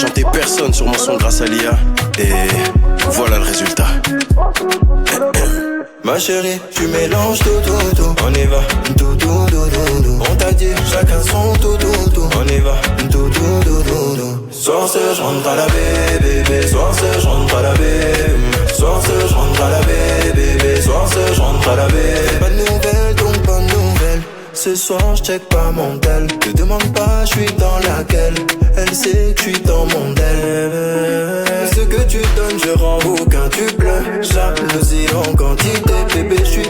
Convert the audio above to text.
chanter personne sur mon son grâce à l'IA. Et voilà le résultat. Ma chérie, tu mélanges tout. On y va, tout. On t'a dit, chacun son tout. On y va, tout. Soir je rentre à la bébé. Soir je rentre à la bébé. Soir je rentre à la bébé. Soir je rentre à la bébé. Pas de nouvelles, donc pas de nouvelles. Ce soir, j'check pas mon tel. Ne demande pas, j'suis dans laquelle. Elle sait que j'suis dans mon tel. Ce que tu donnes, je rends aucun, tu pleures. Jalousie en quantité, bébé, j'suis